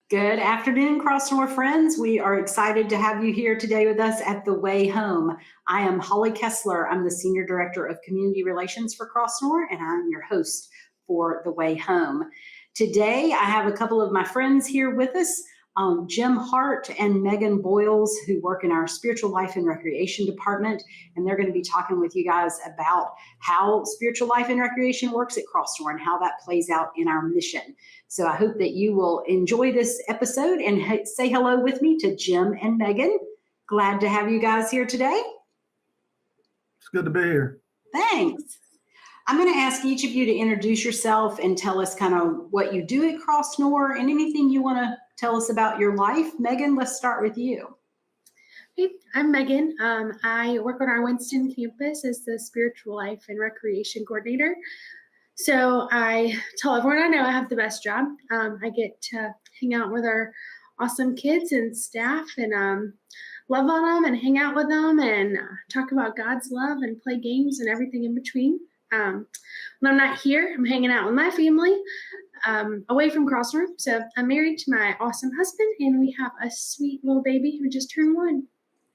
Good afternoon, Crossnore friends. We are excited to have you here today with us at The Way Home. I am Holly Kessler. I'm the Senior Director of Community Relations for Crossnore, and I'm your host for The Way Home. Today, I have a couple of my friends here with us, Jim HART and Megan BOYLES, who work in our Spiritual Life and Recreation Department, and they're going to be talking with you guys about how Spiritual Life and Recreation works at Crossnore and how that plays out in our mission. So I hope that you will enjoy this episode and say hello with me to Jim and Megan. Glad to have you guys here today. It's good to be here. Thanks. I'm going to ask each of you to introduce yourself and tell us kind of what you do at Crossnore and anything you want to tell us about your life. Megan, let's start with you. Hey, I'm Megan. I work on our Winston campus as the Spiritual Life and Recreation Coordinator. So I tell everyone I know I have the best job. I get to hang out with our awesome kids and staff and love on them and hang out with them and talk about God's love and play games and everything in between. When I'm not here, I'm hanging out with my family away from Crossnore. So I'm married to my awesome husband, and we have a sweet little baby who just turned 1.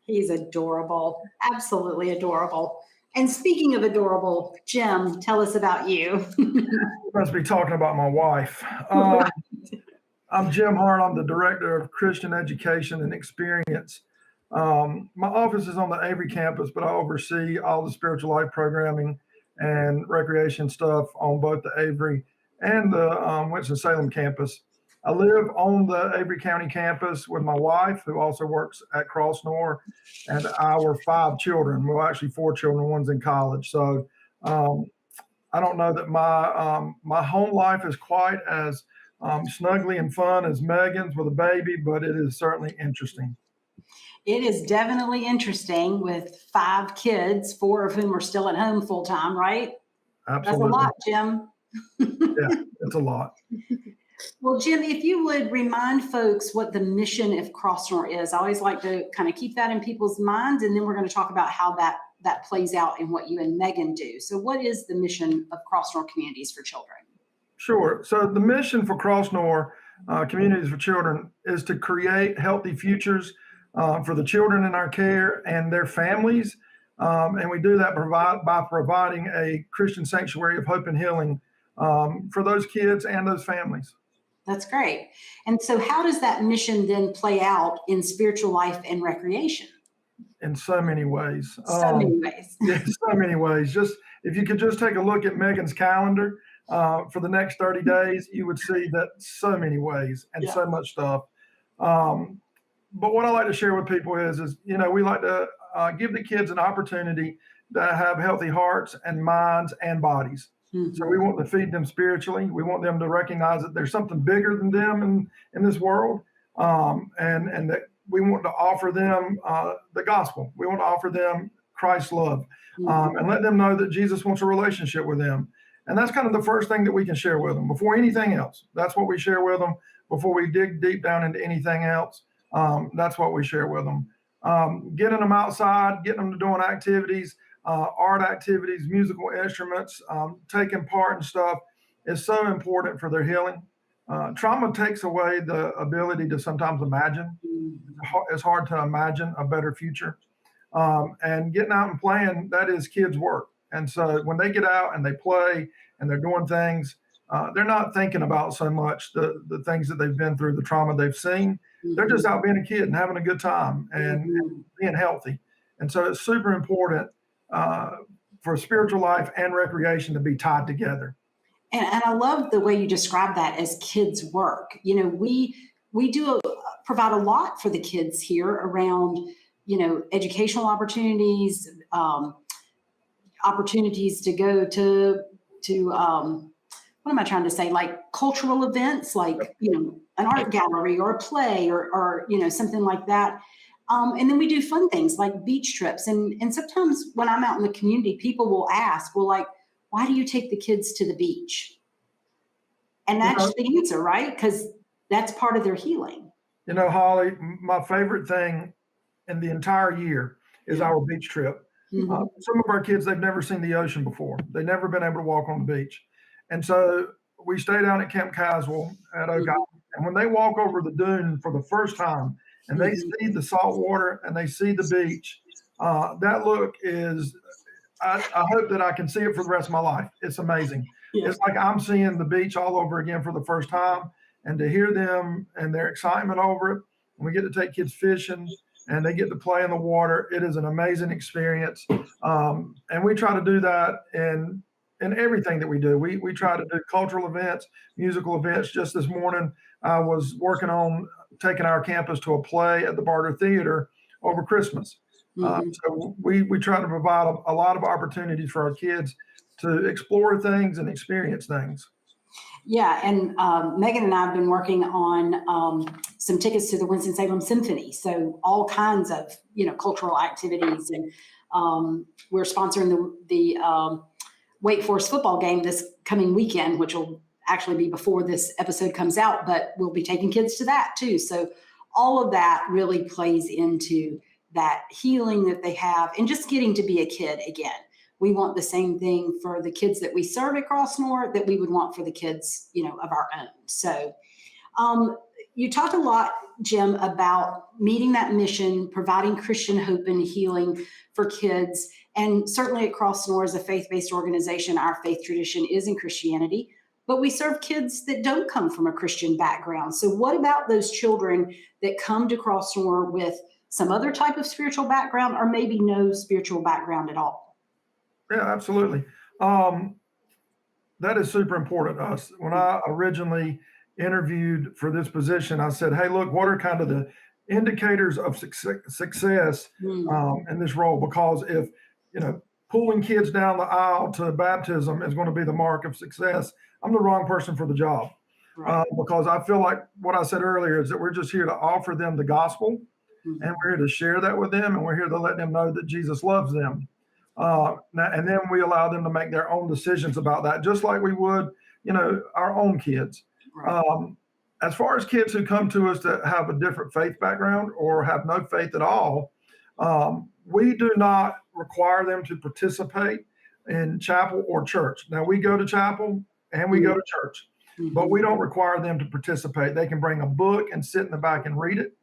He's adorable, absolutely adorable. And speaking of adorable, Jim, tell us about you. You must be talking about my wife. I'm Jim Hart. I'm the Director of Christian Education and Experience. My office is on the Avery campus, but I oversee all the spiritual life programming and recreation stuff on both the Avery and the Winston-Salem campus. I live on the Avery County campus with my wife, who also works at Crossnore, and our 5 children. Well, actually 4 children, one's in college. So I don't know that my home life is quite as snuggly and fun as Megan's with a baby, but it is certainly interesting. It is definitely interesting with 5 kids, 4 of whom are still at home full time, right? Absolutely. That's a lot, Jim. Yeah, it's a lot. Well, Jim, if you would remind folks what the mission of Crossnore is. I always like to kind of keep that in people's minds, and then we're going to talk about how that plays out in what you and Megan do. So what is the mission of Crossnore Communities for Children? Sure. So the mission for Crossnore Communities for Children is to create healthy futures for the children in our care and their families. And we do that by providing a Christian sanctuary of hope and healing for those kids and those families. That's great. And so how does that mission then play out in spiritual life and recreation? In so many ways. So many ways. Yeah, so many ways. Just if you could just take a look at Megan's calendar for the next 30 days, you would see that so many ways and so much stuff. But what I like to share with people is we like to give the kids an opportunity to have healthy hearts and minds and bodies. Mm-hmm. So we want to feed them spiritually. We want them to recognize that there's something bigger than them in this world, and that we want to offer them the gospel. We want to offer them Christ's love, and let them know that Jesus wants a relationship with them. And that's kind of the first thing that we can share with them before anything else. That's what we share with them before we dig deep down into anything else. That's what we share with them. Getting them outside, getting them to doing activities, art activities, musical instruments, taking part in stuff is so important for their healing. Trauma takes away the ability to sometimes imagine. It's hard to imagine a better future. And getting out and playing, that is kids' work. And so when they get out and they play and they're doing things, they're not thinking about so much the things that they've been through, the trauma they've seen. They're just out being a kid and having a good time and being healthy. And so it's super important for spiritual life and recreation to be tied together. And I love the way you describe that as kids' work. We do provide a lot for the kids here around, educational opportunities, opportunities to go to what am I trying to say? Like cultural events, like, an art gallery or a play or something like that. And then we do fun things like beach trips. And sometimes when I'm out in the community, people will ask, well, like, why do you take the kids to the beach? And that's the answer, right? Because that's part of their healing. Holly, my favorite thing in the entire year is our beach trip. Mm-hmm. Some of our kids, they've never seen the ocean before. They've never been able to walk on the beach. And so we stay down at Camp Caswell at Oak Island, And when they walk over the dune for the first time and they see the salt water and they see the beach, that look is, I hope that I can see it for the rest of my life. It's amazing. Yeah. It's like I'm seeing the beach all over again for the first time, and to hear them and their excitement over it. And we get to take kids fishing and they get to play in the water. It is an amazing experience. And we try to do that in everything that we do. We try to do cultural events, musical events. Just this morning, I was working on taking our campus to a play at the Barter Theater over Christmas. So we try to provide a lot of opportunities for our kids to explore things and experience things. Yeah, and Megan and I have been working on some tickets to the Winston-Salem Symphony. So all kinds of, cultural activities. And we're sponsoring the Wake Forest football game this coming weekend, which will actually be before this episode comes out, but we'll be taking kids to that too. So all of that really plays into that healing that they have and just getting to be a kid again. We want the same thing for the kids that we serve at Crossnore that we would want for the kids, of our own. So you talked a lot, Jim, about meeting that mission, providing Christian hope and healing for kids. And certainly at Crossnore, as a faith-based organization, our faith tradition is in Christianity, but we serve kids that don't come from a Christian background. So what about those children that come to Crossnore with some other type of spiritual background or maybe no spiritual background at all? Yeah, absolutely. That is super important to us. When I originally interviewed for this position, I said, hey, look, what are kind of the indicators of success in this role? Because if, pulling kids down the aisle to baptism is going to be the mark of success, I'm the wrong person for the job. Right. Because I feel like what I said earlier is that we're just here to offer them the gospel, and we're here to share that with them, and we're here to let them know that Jesus loves them. And then we allow them to make their own decisions about that, just like we would, our own kids. Right. As far as kids who come to us that have a different faith background or have no faith at all, we do not require them to participate in chapel or church. Now, we go to chapel and we go to church, but we don't require them to participate. They can bring a book and sit in the back and read it.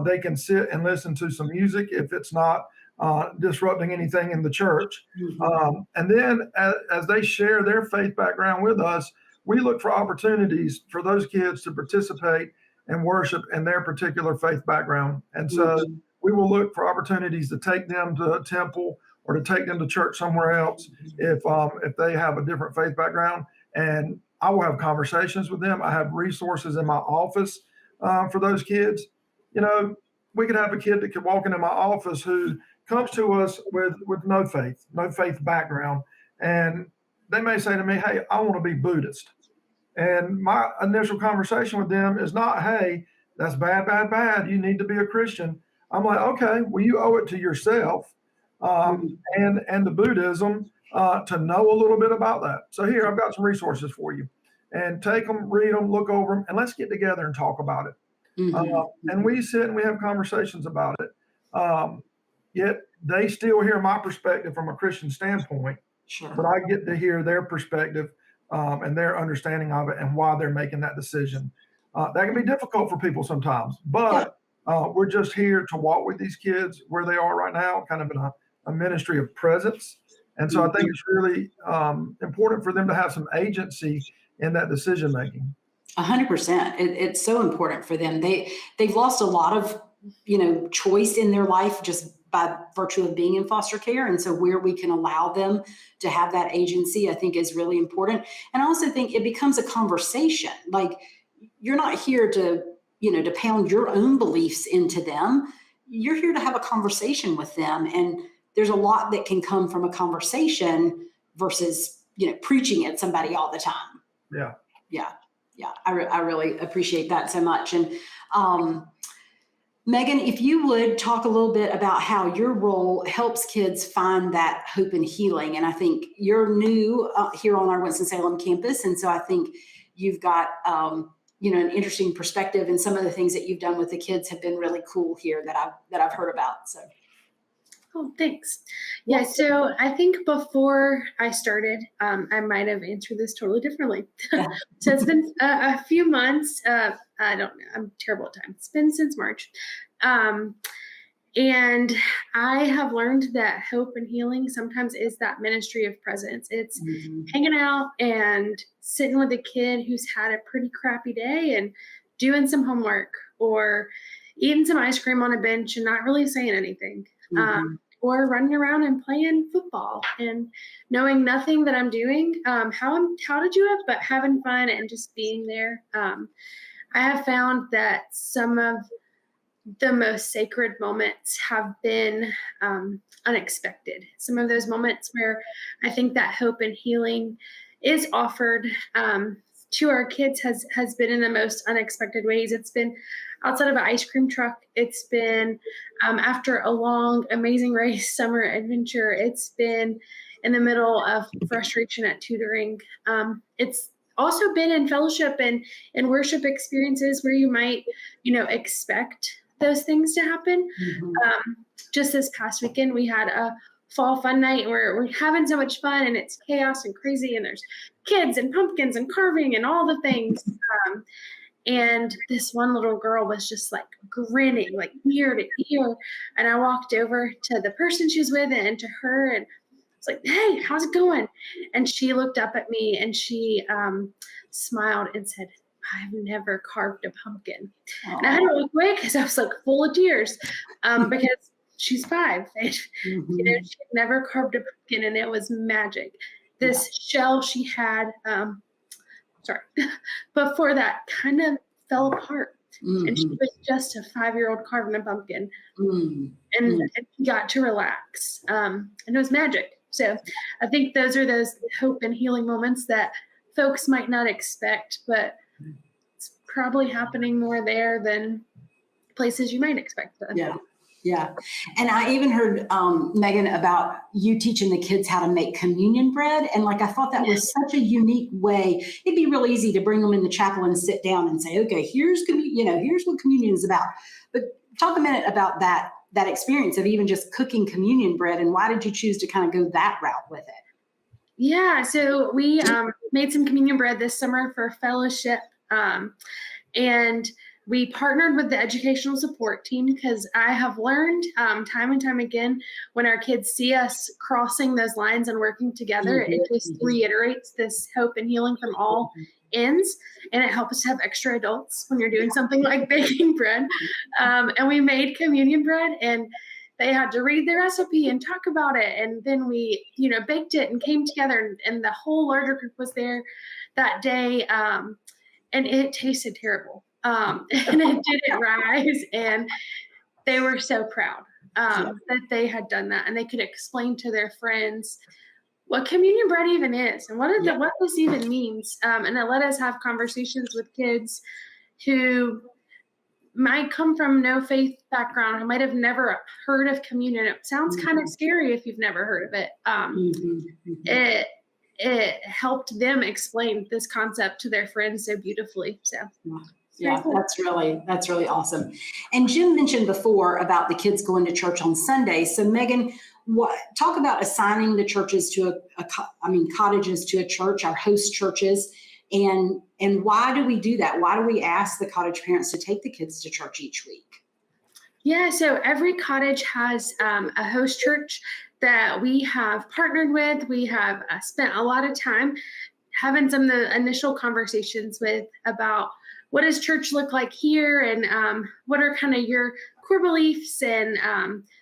They can sit and listen to some music if it's not disrupting anything in the church. And then as they share their faith background with us, we look for opportunities for those kids to participate and worship in their particular faith background. And so we will look for opportunities to take them to a temple or to take them to church somewhere else if they have a different faith background. And I will have conversations with them. I have resources in my office for those kids. We could have a kid that could walk into my office who comes to us with no faith background. And they may say to me, hey, I want to be Buddhist. And my initial conversation with them is not, hey, that's bad, bad, bad. You need to be a Christian. I'm like, okay, well, you owe it to yourself and to Buddhism to know a little bit about that. So here, I've got some resources for you. And take them, read them, look over them, and let's get together and talk about it. And we sit and we have conversations about it. Yet they still hear my perspective from a Christian standpoint, but I get to hear their perspective and their understanding of it and why they're making that decision. That can be difficult for people sometimes, but we're just here to walk with these kids where they are right now, kind of in a ministry of presence. And so I think it's really important for them to have some agency in that decision making. 100%. It's so important for them. They've lost a lot of, choice in their life just by virtue of being in foster care. And so where we can allow them to have that agency, I think is really important. And I also think it becomes a conversation. Like, you're not here to, to pound your own beliefs into them. You're here to have a conversation with them. And there's a lot that can come from a conversation versus, preaching at somebody all the time. Yeah. I really appreciate that so much. And Megan, if you would talk a little bit about how your role helps kids find that hope and healing. And I think you're new here on our Winston-Salem campus. And so I think you've got, an interesting perspective, and some of the things that you've done with the kids have been really cool here that I've heard about. So. Oh, thanks. Yeah, so I think before I started, I might have answered this totally differently. Yeah. So it's been a few months. I don't know. I'm terrible at time. It's been since March. And I have learned that hope and healing sometimes is that ministry of presence. It's hanging out and sitting with a kid who's had a pretty crappy day and doing some homework or eating some ice cream on a bench and not really saying anything. Or running around and playing football and knowing nothing that I'm doing, how to do it, but having fun and just being there. I have found that some of the most sacred moments have been unexpected. Some of those moments where I think that hope and healing is offered to our kids has been in the most unexpected ways. It's been outside of an ice cream truck. It's been after a long, amazing race, summer adventure. It's been in the middle of frustration at tutoring. It's also been in fellowship and worship experiences where you might, expect those things to happen. Just this past weekend, we had a fall fun night where we're having so much fun and it's chaos and crazy and there's kids and pumpkins and carving and all the things. And this one little girl was just like grinning, like ear to ear. And I walked over to the person she was with and to her and I was like, "Hey, how's it going?" And she looked up at me and she smiled and said, "I've never carved a pumpkin." Aww. And I had to look away because I was like full of tears because she's 5 and she'd never carved a pumpkin and it was magic. This shell she had, before that kind of fell apart. And she was just a 5-year-old carving a pumpkin and got to relax. And it was magic. So I think those are those hope and healing moments that folks might not expect, but it's probably happening more there than places you might expect them. Yeah. And I even heard, Megan, about you teaching the kids how to make communion bread. And I thought that was such a unique way. It'd be real easy to bring them in the chapel and sit down and say, okay, here's what communion is about. But talk a minute about that experience of even just cooking communion bread. And why did you choose to kind of go that route with it? Yeah. So we made some communion bread this summer for fellowship. And we partnered with the educational support team because I have learned time and time again, when our kids see us crossing those lines and working together, it just reiterates this hope and healing from all ends. And it helps us to have extra adults when you're doing something like baking bread. And we made communion bread and they had to read the recipe and talk about it. And then we, baked it and came together and the whole larger group was there that day. And it tasted terrible. And it didn't rise, and they were so proud that they had done that, and they could explain to their friends what communion bread even is and what this even means. And it let us have conversations with kids who might come from no faith background, who might have never heard of communion. It sounds kind of scary if you've never heard of it. It helped them explain this concept to their friends so beautifully. So. Yeah, that's really awesome. And Jim mentioned before about the kids going to church on Sunday. So Megan, talk about assigning the churches to cottages to a church, our host churches, and why do we do that? Why do we ask the cottage parents to take the kids to church each week? Yeah, so every cottage has a host church that we have partnered with. We have spent a lot of time having some of the initial conversations with about what does church look like here and what are kind of your core beliefs and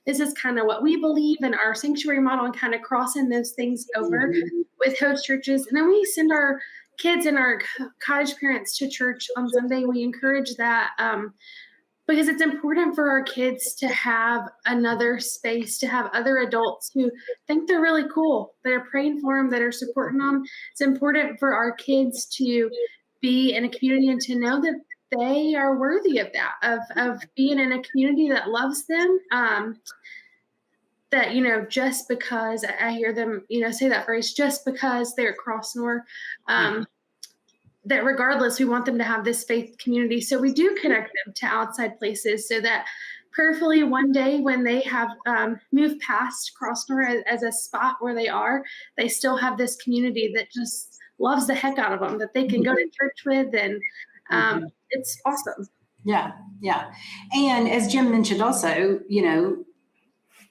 this is kind of what we believe in our sanctuary model and kind of crossing those things over with host churches. And then we send our kids and our cottage parents to church on Sunday. We encourage that because it's important for our kids to have another space, to have other adults who think they're really cool, that are praying for them, that are supporting them. It's important for our kids to be in a community and to know that they are worthy of that, of being in a community that loves them. That, just because I hear them, say that phrase, just because they're at Crossnore, that regardless, we want them to have this faith community. So we do connect them to outside places so that prayerfully one day when they have moved past Crossnore as a spot where they are, they still have this community that just loves the heck out of them, that they can go to church with, and it's awesome. Yeah, yeah. And as Jim mentioned also,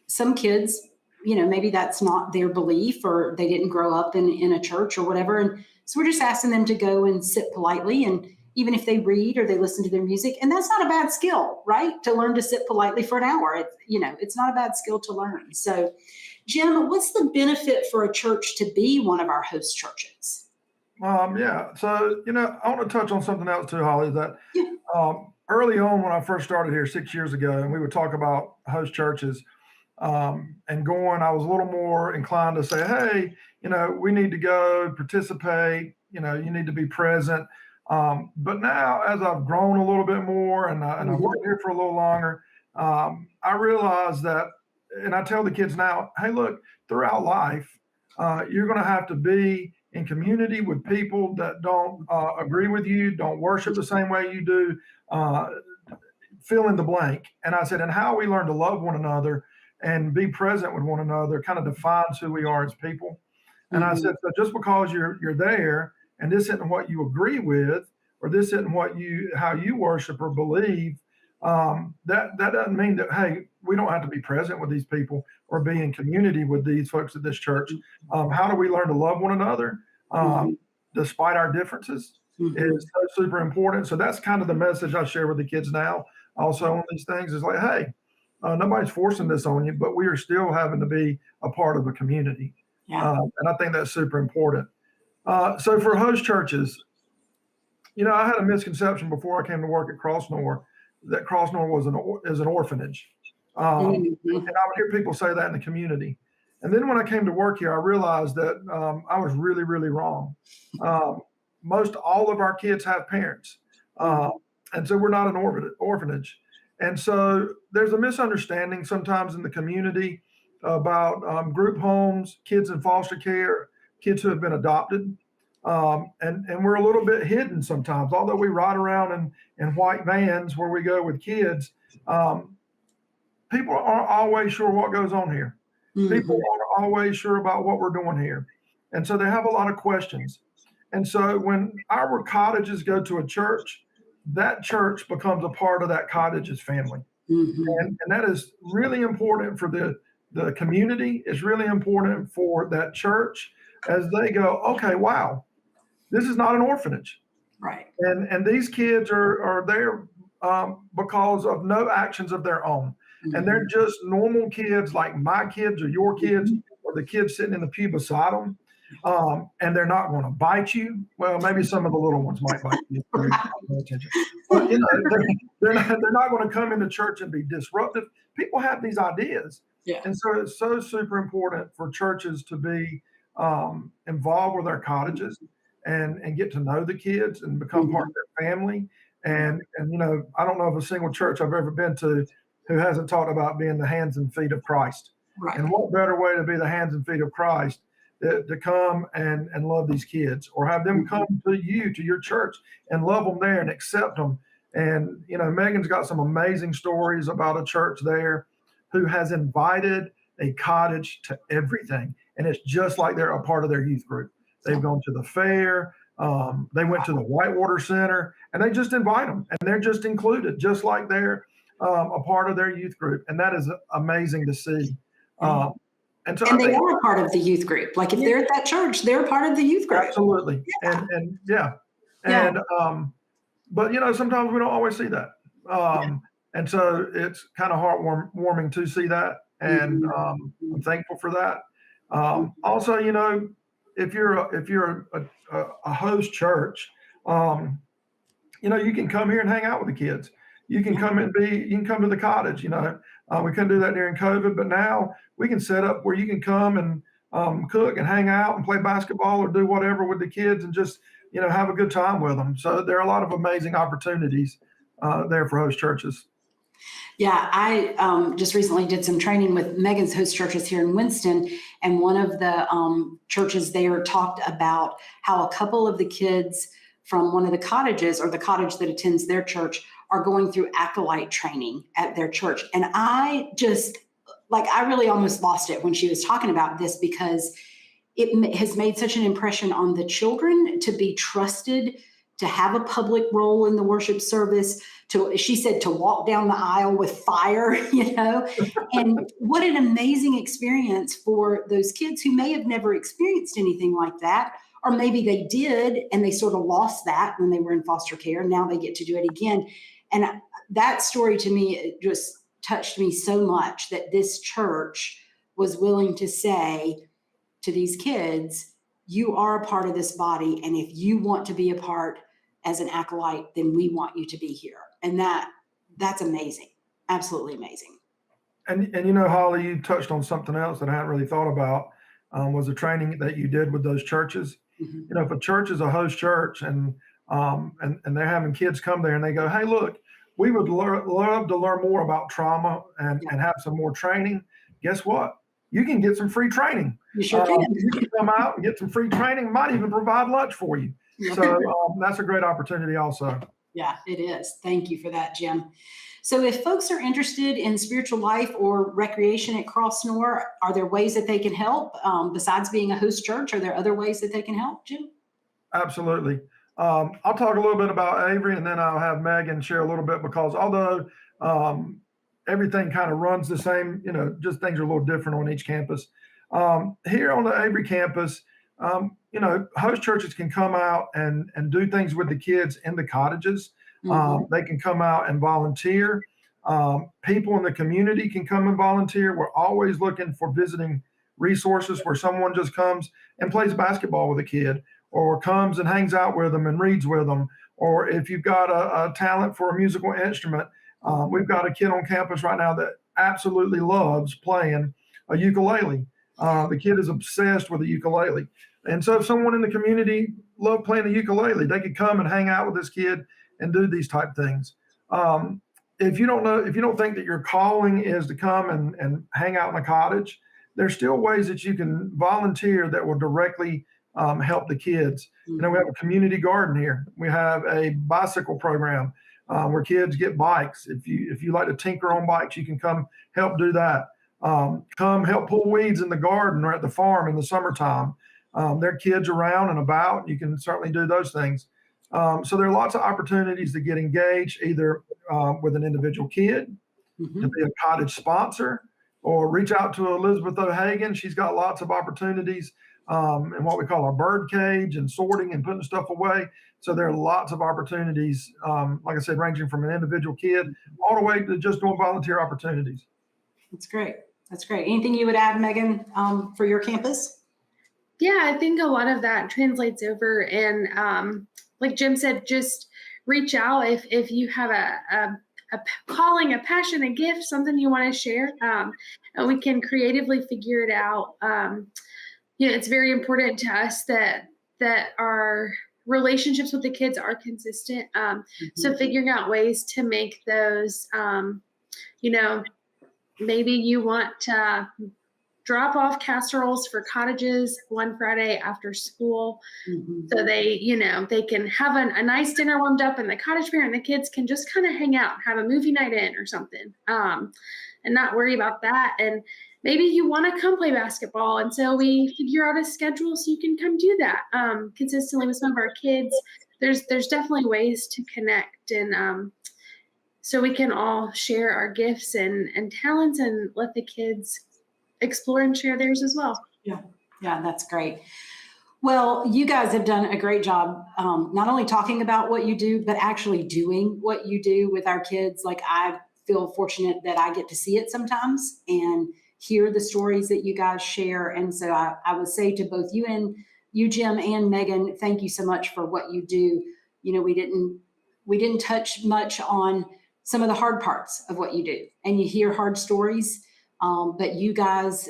some kids, maybe that's not their belief, or they didn't grow up in a church or whatever. And so we're just asking them to go and sit politely, and even if they read or they listen to their music, and that's not a bad skill, right? To learn to sit politely for an hour. It's not a bad skill to learn. So Jim, what's the benefit for a church to be one of our host churches? Yeah. So, I want to touch on something else too, Holly, that early on when I first started here 6 years ago, and we would talk about host churches, and going, I was a little more inclined to say, hey, we need to go participate, you need to be present. But now, as I've grown a little bit more and I've worked here for a little longer, I realize that, and I tell the kids now, hey, look, throughout life, you're going to have to be in community with people that don't agree with you, don't worship the same way you do, fill in the blank. And I said, and how we learn to love one another and be present with one another kind of defines who we are as people. And I said, so just because you're there and this isn't what you agree with, or this isn't how you worship or believe, that doesn't mean that, hey, we don't have to be present with these people or be in community with these folks at this church. How do we learn to love one another despite our differences is so super important. So that's kind of the message I share with the kids now. Also on these things is like, hey, nobody's forcing this on you, but we are still having to be a part of a community. Yeah. And I think that's super important. So for host churches, I had a misconception before I came to work at Crossnore that Crossnore is an orphanage. And I would hear people say that in the community. And then when I came to work here, I realized that I was really, really wrong. Most all of our kids have parents. And so we're not an orphanage. And so there's a misunderstanding sometimes in the community about group homes, kids in foster care, kids who have been adopted. And we're a little bit hidden sometimes, although we ride around in white vans where we go with kids. People aren't always sure what goes on here. People aren't always sure about what we're doing here. And so they have a lot of questions. And so when our cottages go to a church, that church becomes a part of that cottage's family. And that is really important for the community. It's really important for that church as they go, okay, wow, this is not an orphanage. Right. And these kids are there because of no actions of their own. And they're just normal kids like my kids or your kids or the kids sitting in the pew beside them. And they're not going to bite you. Well, maybe some of the little ones might bite you. But they're not going to come into church and be disruptive. People have these ideas. Yeah. And so it's so super important for churches to be involved with their cottages and get to know the kids and become part of their family. And I don't know of a single church I've ever been to who hasn't talked about being the hands and feet of Christ. Right. And what better way to be the hands and feet of Christ to come and love these kids, or have them come to your church and love them there and accept them. And, Megan's got some amazing stories about a church there who has invited a cottage to everything. And it's just like they're a part of their youth group. They've gone to the fair. They went to the Whitewater Center, and they just invite them, and they're just included, just like they're a part of their youth group. And that is amazing to see. And they are a part of the youth group. Like if they're at that church, they're a part of the youth group. Absolutely. Yeah. But sometimes we don't always see that. And so it's kind of heartwarming to see that. And I'm thankful for that. Also, if you're a host church, you can come here and hang out with the kids. You can come to the cottage. We couldn't do that during COVID, but now we can set up where you can come and cook and hang out and play basketball or do whatever with the kids and just, have a good time with them. So there are a lot of amazing opportunities there for host churches. Yeah, I just recently did some training with Megan's host churches here in Winston, and one of the churches there talked about how a couple of the kids from one of the cottages, or the cottage that attends their church, are going through acolyte training at their church. And I just, like, I really almost lost it when she was talking about this, because it has made such an impression on the children to be trusted, to have a public role in the worship service, to, she said, to walk down the aisle with fire, and what an amazing experience for those kids who may have never experienced anything like that, or maybe they did and they sort of lost that when they were in foster care. Now they get to do it again. And that story to me, it just touched me so much, that this church was willing to say to these kids, you are a part of this body, and if you want to be a part as an acolyte, then we want you to be here. And that's amazing. Absolutely amazing. And Holly, you touched on something else that I hadn't really thought about, was the training that you did with those churches. Mm-hmm. If a church is a host church and they're having kids come there and they go, hey, look, we would love to learn more about trauma and have some more training. Guess what? You can get some free training. You sure can. You can come out and get some free training. Might even provide lunch for you. So that's a great opportunity also. Yeah, it is. Thank you for that, Jim. So if folks are interested in spiritual life or recreation at Crossnore, are there ways that they can help? Besides being a host church, are there other ways that they can help, Jim? Absolutely. I'll talk a little bit about Avery, and then I'll have Megan share a little bit, because although everything kind of runs the same, just things are a little different on each campus. Here on the Avery campus, host churches can come out and do things with the kids in the cottages. Mm-hmm. They can come out and volunteer. People in the community can come and volunteer. We're always looking for visiting resources where someone just comes and plays basketball with a kid, or comes and hangs out with them and reads with them. Or if you've got a talent for a musical instrument, we've got a kid on campus right now that absolutely loves playing a ukulele. The kid is obsessed with a ukulele. And so if someone in the community loved playing the ukulele, they could come and hang out with this kid and do these type things. If you don't think that your calling is to come and hang out in a cottage, there's still ways that you can volunteer that will directly help the kids. Mm-hmm. We have a community garden here. We have a bicycle program where kids get bikes. If you like to tinker on bikes, you can come help do that. Come help pull weeds in the garden or at the farm in the summertime. There are kids around and about. You can certainly do those things. So there are lots of opportunities to get engaged, either with an individual kid, Mm-hmm. to be a cottage sponsor, or reach out to Elizabeth O'Hagan. She's got lots of opportunities in what we call our bird cage and sorting and putting stuff away. So there are lots of opportunities, like I said, ranging from an individual kid all the way to just doing volunteer opportunities. That's great. That's great. Anything you would add, Megan, for your campus? Yeah, I think a lot of that translates over, and like Jim said, just reach out if you have a calling, a passion, a gift, something you want to share, and we can creatively figure it out. It's very important to us that our relationships with the kids are consistent. So figuring out ways to make those, maybe you want to drop off casseroles for cottages one Friday after school, so they can have a nice dinner warmed up, and the cottage parent and the kids can just kind of hang out, have a movie night in or something, and not worry about that. And maybe you want to come play basketball, and so we figure out a schedule so you can come do that consistently with some of our kids. There's definitely ways to connect, and so we can all share our gifts and talents and let the kids explore and share theirs as well. Yeah, that's great. Well, you guys have done a great job, not only talking about what you do, but actually doing what you do with our kids. Like, I feel fortunate that I get to see it sometimes and hear the stories that you guys share. And so I would say to both you, Jim, and Megan, thank you so much for what you do. We didn't touch much on some of the hard parts of what you do, and you hear hard stories. But you guys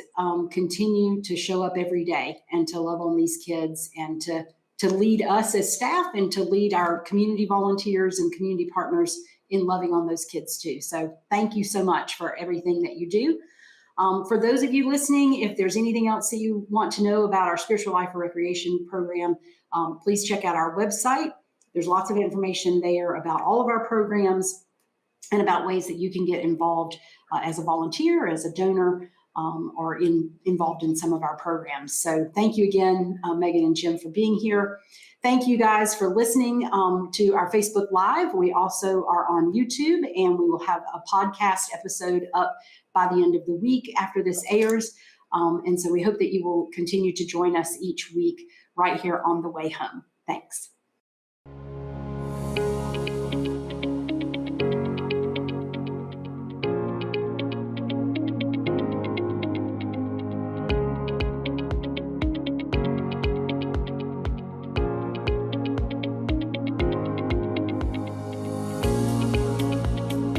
continue to show up every day and to love on these kids, and to lead us as staff, and to lead our community volunteers and community partners in loving on those kids too. So thank you so much for everything that you do. For those of you listening, if there's anything else that you want to know about our Spiritual Life or Recreation program, please check out our website. There's lots of information there about all of our programs. and about ways that you can get involved as a volunteer, as a donor, or involved in some of our programs. So thank you again, Megan and Jim, for being here. Thank you guys for listening to our Facebook Live. We also are on YouTube, and we will have a podcast episode up by the end of the week after this airs. And so we hope that you will continue to join us each week right here on The Way Home. Thanks.